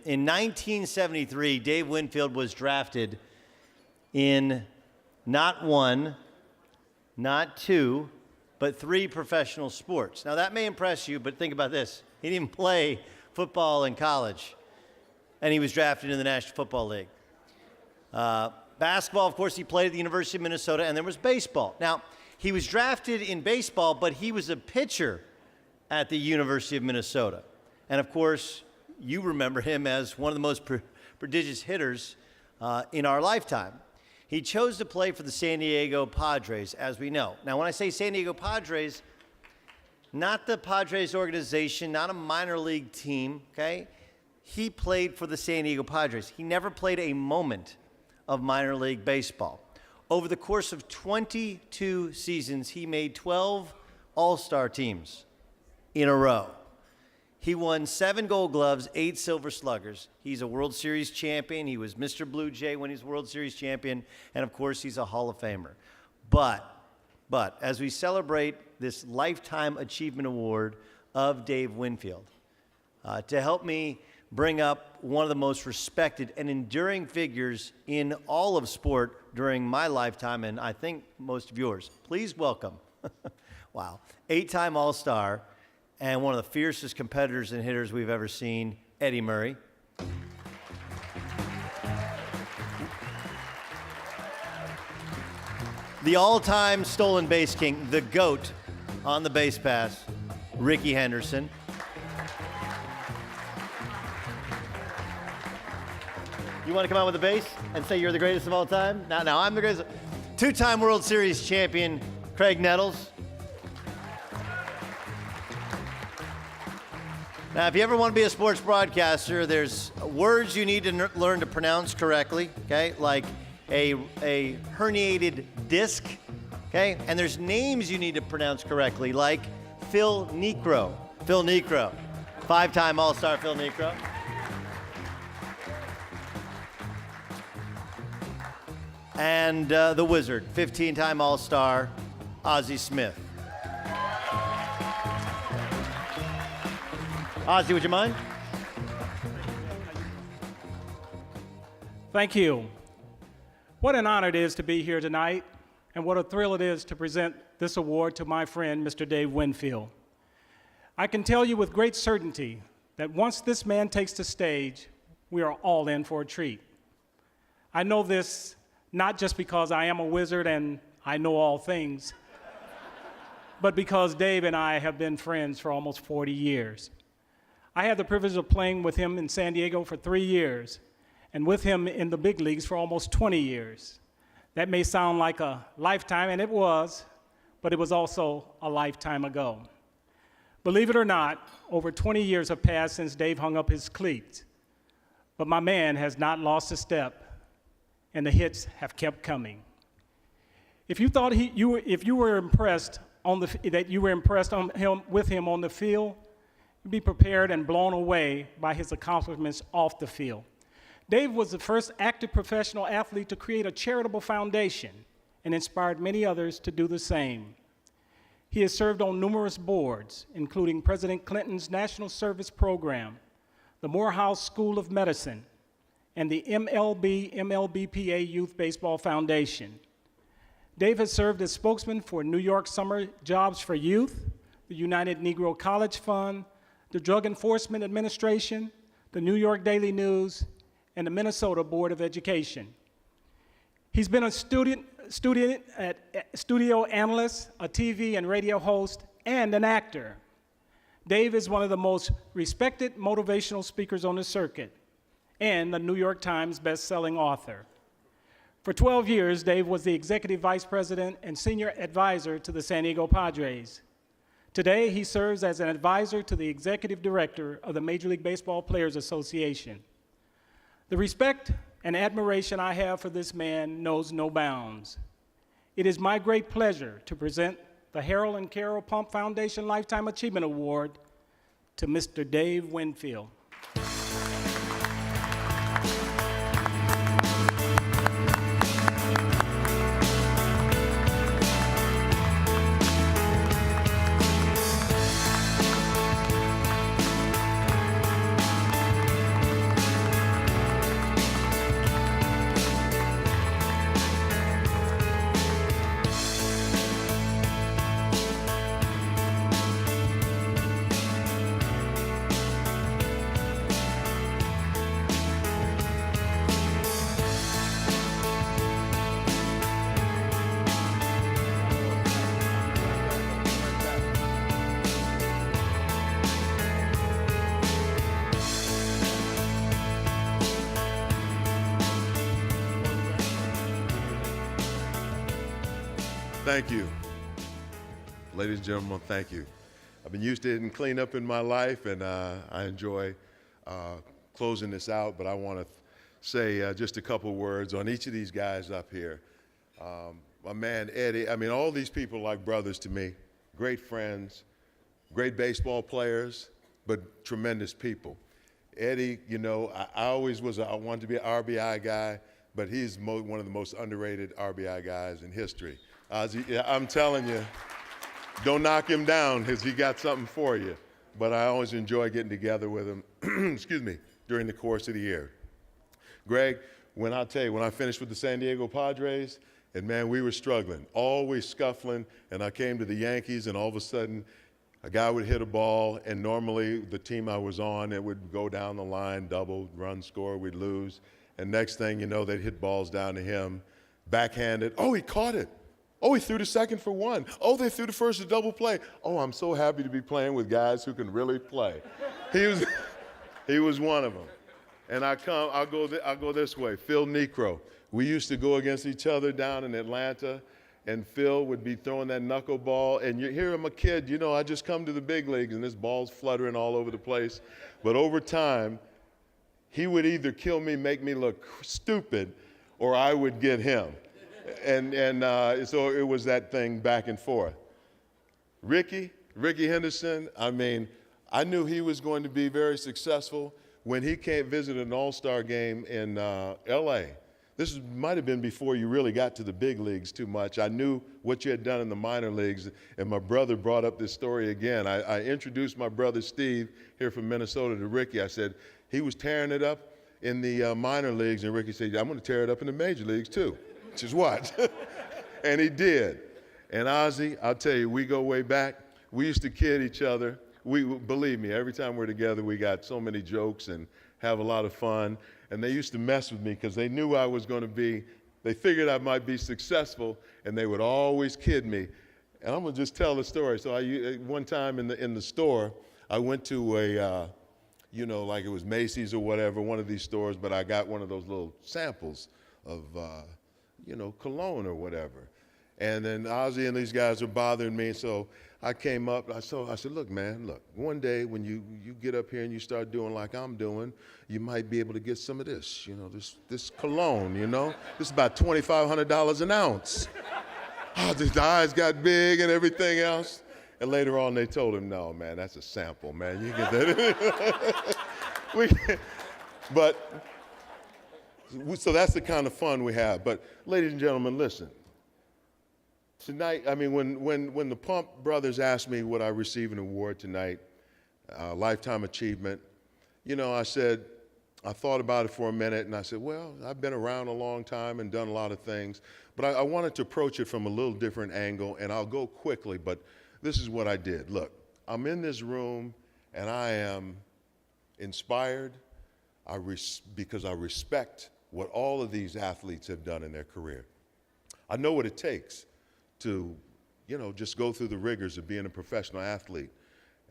In 1973, Dave Winfield was drafted in not one, not two, but three professional sports. Now, that may impress you, but think about this. He didn't play football in college, and he was drafted in the National Football League. Basketball, of course, he played at the University of Minnesota, and there was baseball. Now, he was drafted in baseball, but he was a pitcher at the University of Minnesota. And, of course, you remember him as one of the most prodigious hitters in our lifetime. He chose to play for the San Diego Padres, as we know. Now, when I say San Diego Padres, not the Padres organization, not a minor league team, okay? He played for the San Diego Padres. He never played a moment of minor league baseball. Over the course of 22 seasons, he made 12 All-Star teams in a row. He won 7 Gold Gloves, 8 Silver Sluggers. He's a World Series champion. He was Mr. Blue Jay when he's World Series champion. And, of course, he's a Hall of Famer. But as we celebrate this Lifetime Achievement Award of Dave Winfield, to help me bring up one of the most respected and enduring figures in all of sport during my lifetime, and I think most of yours, please welcome, wow, 8-time All-Star, and one of the fiercest competitors and hitters we've ever seen, Eddie Murray. The all-time stolen base king, the GOAT on the base pass, Rickey Henderson. You want to come out with a base and say you're the greatest of all time? No, I'm the greatest. 2-time World Series champion, Craig Nettles. Now, if you ever want to be a sports broadcaster, there's words you need to learn to pronounce correctly, okay? Like a herniated disc, okay? And there's names you need to pronounce correctly, like Phil Niekro. Phil Niekro. 5-time All-Star Phil Niekro. And the Wizard, 15-time All-Star, Ozzie Smith. Ozzie, would you mind? Thank you. What an honor it is to be here tonight, and what a thrill it is to present this award to my friend, Mr. Dave Winfield. I can tell you with great certainty that once this man takes the stage, we are all in for a treat. I know this not just because I am a wizard and I know all things, but because Dave and I have been friends for almost 40 years. I had the privilege of playing with him in San Diego for 3 years, and with him in the big leagues for almost 20 years. That may sound like a lifetime, and it was, but it was also a lifetime ago. Believe it or not, over 20 years have passed since Dave hung up his cleats, but my man has not lost a step, and the hits have kept coming. If you thought you were impressed with him on the field, be prepared and blown away by his accomplishments off the field. Dave was the first active professional athlete to create a charitable foundation and inspired many others to do the same. He has served on numerous boards, including President Clinton's National Service Program, the Morehouse School of Medicine, and the MLBPA Youth Baseball Foundation. Dave has served as spokesman for New York Summer Jobs for Youth, the United Negro College Fund, the Drug Enforcement Administration, the New York Daily News, and the Minnesota Board of Education. He's been a studio analyst, a TV and radio host, and an actor. Dave is one of the most respected motivational speakers on the circuit and the New York Times best-selling author. For 12 years, Dave was the executive vice president and senior advisor to the San Diego Padres. Today, he serves as an advisor to the executive director of the Major League Baseball Players Association. The respect and admiration I have for this man knows no bounds. It is my great pleasure to present the Harold and Carol Pump Foundation Lifetime Achievement Award to Mr. Dave Winfield. Thank you. Ladies and gentlemen, thank you. I've been used to hitting cleanup in my life, and I enjoy closing this out, but I want to say just a couple words on each of these guys up here. My man, Eddie, I mean, all these people are like brothers to me, great friends, great baseball players, but tremendous people. Eddie, you know, I wanted to be an RBI guy, but he's one of the most underrated RBI guys in history. I'm telling you, don't knock him down because he got something for you. But I always enjoy getting together with him, excuse me, during the course of the year. Greg, when I finished with the San Diego Padres, and man, we were struggling, always scuffling, and I came to the Yankees, and all of a sudden, a guy would hit a ball, and normally the team I was on, it would go down the line, double, run, score, we'd lose. And next thing you know, they'd hit balls down to him, backhanded. Oh, he caught it. Oh, he threw to second for one. Oh, they threw to first a double play. Oh, I'm so happy to be playing with guys who can really play. He was one of them. And I'll go this way. Phil Necro. We used to go against each other down in Atlanta, and Phil would be throwing that knuckleball, and here I'm a kid, you know, I just come to the big leagues, and this ball's fluttering all over the place. But over time, he would either kill me, make me look stupid, or I would get him. And so it was that thing back and forth. Ricky Henderson, I mean, I knew he was going to be very successful when he came visit an all-star game in L.A. This might have been before you really got to the big leagues too much. I knew what you had done in the minor leagues, and my brother brought up this story again. I introduced my brother Steve here from Minnesota to Ricky. I said, he was tearing it up in the minor leagues, and Ricky said, I'm going to tear it up in the major leagues too. Just watch. And he did. And Ozzie, I'll tell you, we go way back. We used to kid each other. Believe me, every time we're together, we got so many jokes and have a lot of fun. And they used to mess with me because they knew I was going to be, they figured I might be successful, and they would always kid me. And I'm going to just tell the story. So one time in the store, I went to a, you know, like it was Macy's or whatever, one of these stores, but I got one of those little samples of, you know, cologne or whatever. And then Ozzie and these guys were bothering me, so I came up, I said, look, man, look, one day when you get up here and you start doing like I'm doing, you might be able to get some of this, you know, this cologne, you know? This is about $2,500 an ounce. Oh, the eyes got big and everything else. And later on, they told him, no, man, that's a sample, man. You get that. So that's the kind of fun we have. But ladies and gentlemen, listen. Tonight, I mean, when the Pump brothers asked me would I receive an award tonight, Lifetime Achievement, you know, I thought about it for a minute, and I said, well, I've been around a long time and done a lot of things, but I wanted to approach it from a little different angle, and I'll go quickly, but this is what I did. Look, I'm in this room, and I am inspired because I respect what all of these athletes have done in their career. I know what it takes to, you know, just go through the rigors of being a professional athlete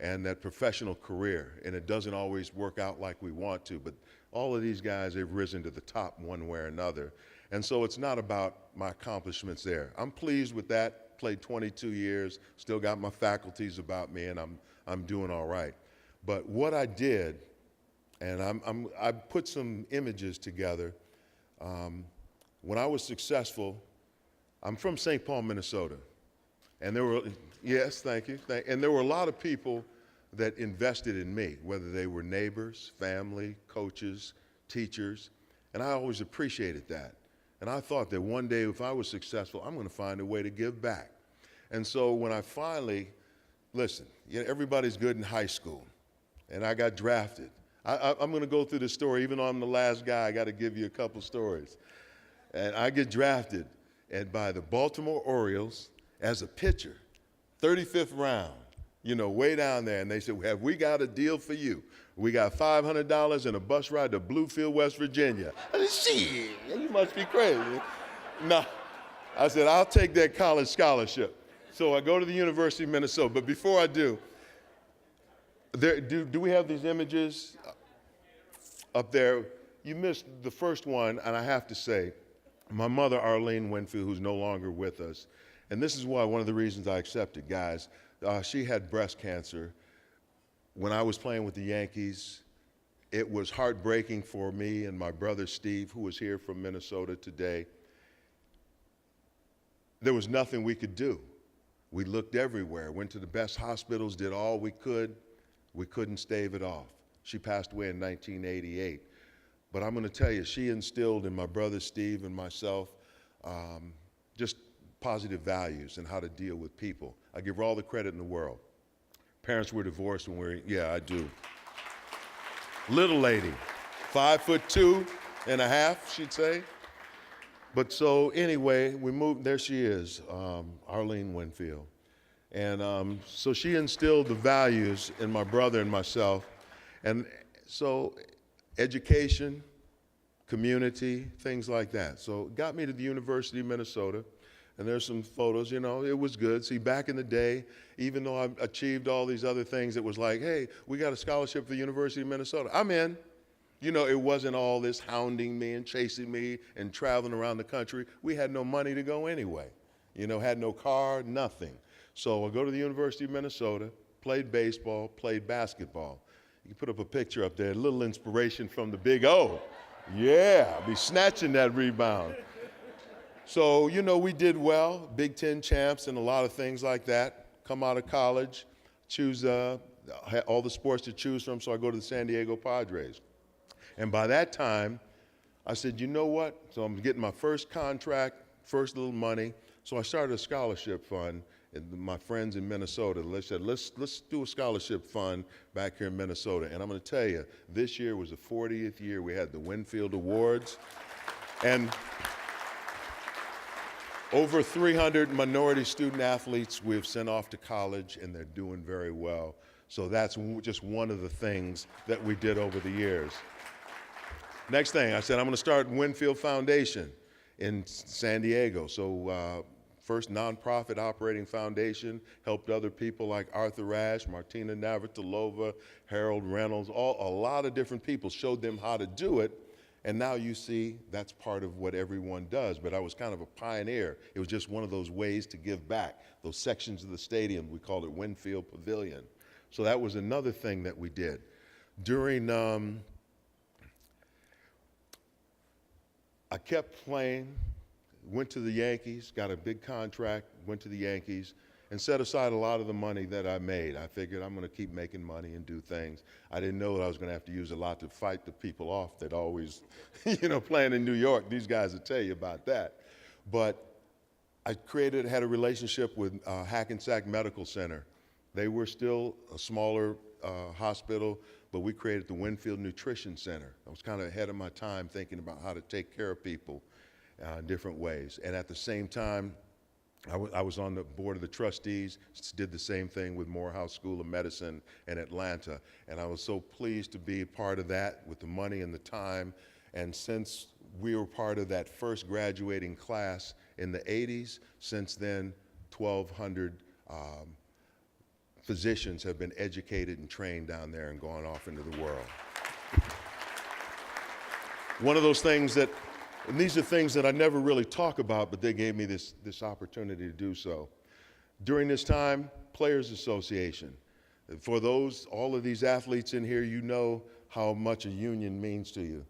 and that professional career, and it doesn't always work out like we want to, but all of these guys have risen to the top one way or another, and so it's not about my accomplishments there. I'm pleased with that, played 22 years, still got my faculties about me, and I'm doing all right. But what I did, and I put some images together. When I was successful, I'm from St. Paul, Minnesota, and there were, yes, thank you, and there were a lot of people that invested in me, whether they were neighbors, family, coaches, teachers, and I always appreciated that. And I thought that one day if I was successful, I'm going to find a way to give back. And so when I finally, listen, you know, everybody's good in high school, and I got drafted. I'm going to go through the story, even though I'm the last guy, I got to give you a couple stories. And I get drafted by the Baltimore Orioles as a pitcher, 35th round, you know, way down there. And they said, have we got a deal for you? We got $500 and a bus ride to Bluefield, West Virginia. I said, shit, you must be crazy. No, I said, I'll take that college scholarship. So I go to the University of Minnesota. But before I do, do we have these images up there? You missed the first one, and I have to say, my mother, Arlene Winfield, who's no longer with us, And this is why one of the reasons I accepted, guys. She had breast cancer. When I was playing with the Yankees, it was heartbreaking for me and my brother Steve, who was here from Minnesota today. There was nothing we could do. We looked everywhere, went to the best hospitals, did all we could. We couldn't stave it off. She passed away in 1988. But I'm going to tell you, she instilled in my brother Steve and myself just positive values and how to deal with people. I give her all the credit in the world. Parents were divorced when we were, yeah, I do. Little lady, 5'2.5", she'd say. But so anyway, we moved, there she is, Arlene Winfield. And so she instilled the values in my brother and myself. And so education, community, things like that. So it got me to the University of Minnesota. And there's some photos, you know, it was good. See, back in the day, even though I achieved all these other things, it was like, hey, we got a scholarship for the University of Minnesota. I'm in. You know, it wasn't all this hounding me and chasing me and traveling around the country. We had no money to go anyway. You know, had no car, nothing. So I go to the University of Minnesota, played baseball, played basketball. You can put up a picture up there, a little inspiration from the Big O. Yeah, I'll be snatching that rebound. So, you know, we did well, Big Ten champs and a lot of things like that. Come out of college, choose all the sports to choose from, so I go to the San Diego Padres. And by that time, I said, you know what? So I'm getting my first contract, first little money. So I started a scholarship fund. And my friends in Minnesota, they said, let's do a scholarship fund back here in Minnesota. And I'm going to tell you, this year was the 40th year we had the Winfield Awards. And over 300 minority student athletes we've sent off to college, and they're doing very well. So that's just one of the things that we did over the years. Next thing, I said, I'm going to start Winfield Foundation in San Diego. So first nonprofit operating foundation, helped other people like Arthur Ashe, Martina Navratilova, Harold Reynolds, a lot of different people, showed them how to do it. And now you see that's part of what everyone does, but I was kind of a pioneer. It was just one of those ways to give back. Those sections of the stadium, we called it Winfield Pavilion. So that was another thing that we did. During, I kept playing, went to the Yankees, got a big contract, went to the Yankees, and set aside a lot of the money that I made. I figured I'm going to keep making money and do things. I didn't know that I was going to have to use a lot to fight the people off that always, you know, playing in New York. These guys will tell you about that. But I had a relationship with Hackensack Medical Center. They were still a smaller hospital, but we created the Winfield Nutrition Center. I was kind of ahead of my time thinking about how to take care of people in different ways. And at the same time, I was on the board of the trustees, did the same thing with Morehouse School of Medicine in Atlanta. And I was so pleased to be a part of that with the money and the time. And since we were part of that first graduating class in the 80s, since then, 1,200 physicians have been educated and trained down there and gone off into the world. One of those things that, and these are things that I never really talk about, but they gave me this opportunity to do so. During this time, Players Association. For all of these athletes in here, you know how much a union means to you.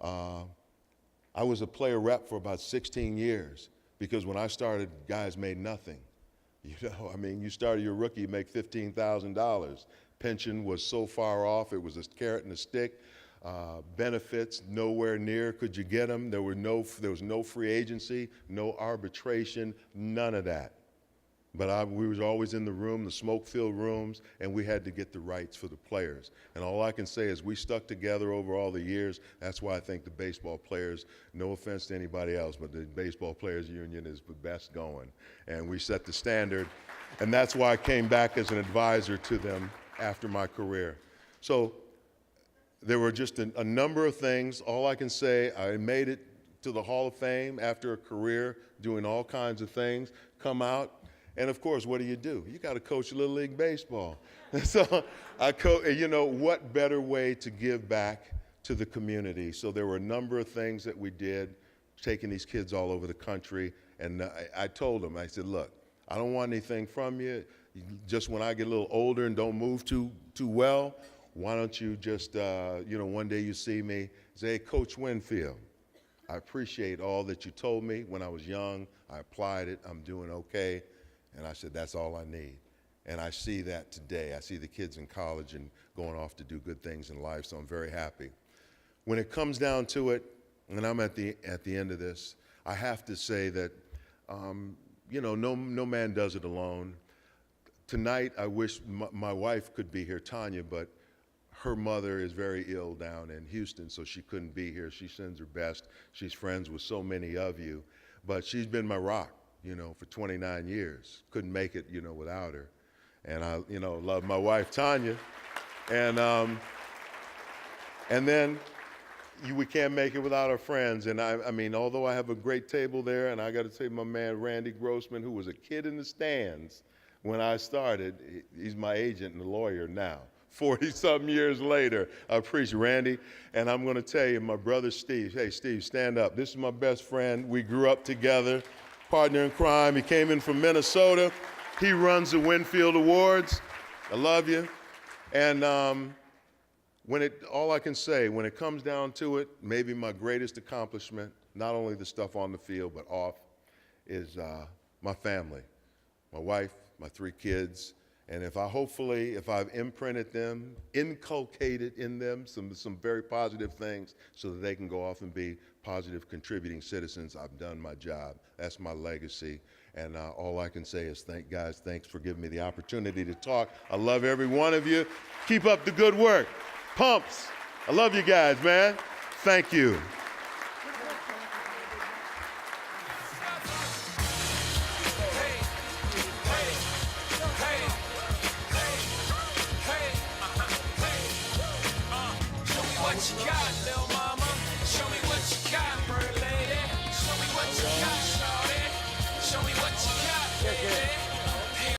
I was a player rep for about 16 years because when I started, guys made nothing. You know, I mean, you started your rookie, you make $15,000. Pension was so far off, it was a carrot and a stick. Benefits, nowhere near could you get them. There was no free agency, no arbitration, none of that. But we was always in the room, the smoke-filled rooms, and we had to get the rights for the players. And all I can say is we stuck together over all the years. That's why I think the baseball players, no offense to anybody else, but the Baseball Players Union is the best going. And we set the standard. And that's why I came back as an advisor to them after my career. So there were just a number of things. All I can say, I made it to the Hall of Fame after a career doing all kinds of things, come out, and of course, what do? You got to coach Little League Baseball. So you know, what better way to give back to the community? So there were a number of things that we did, taking these kids all over the country, and I told them, I said, look, I don't want anything from you. Just when I get a little older and don't move too well, why don't you just, one day you see me, say, hey, Coach Winfield, I appreciate all that you told me when I was young. I applied it. I'm doing okay. And I said, that's all I need. And I see that today. I see the kids in college and going off to do good things in life, so I'm very happy. When it comes down to it, and I'm at the end of this, I have to say that, no man does it alone. Tonight, I wish my wife could be here, Tanya, but her mother is very ill down in Houston, so she couldn't be here. She sends her best. She's friends with so many of you, but she's been my rock, for 29 years. Couldn't make it, without her. And I, love my wife, Tanya. And then we can't make it without our friends. And I mean, although I have a great table there, and I got to say my man, Randy Grossman, who was a kid in the stands when I started, he's my agent and a lawyer now. 40-something years later, I appreciate Randy. And I'm going to tell you, my brother Steve, hey, Steve, stand up. This is my best friend. We grew up together, partner in crime. He came in from Minnesota. He runs the Winfield Awards. I love you. And all I can say, when it comes down to it, maybe my greatest accomplishment, not only the stuff on the field, but off, is my family, my wife, my 3 kids. And if I've imprinted them, inculcated in them some very positive things so that they can go off and be positive contributing citizens, I've done my job. That's my legacy. And all I can say is thanks for giving me the opportunity to talk. I love every one of you. Keep up the good work. Pumps. I love you guys, man. Thank you. What you got?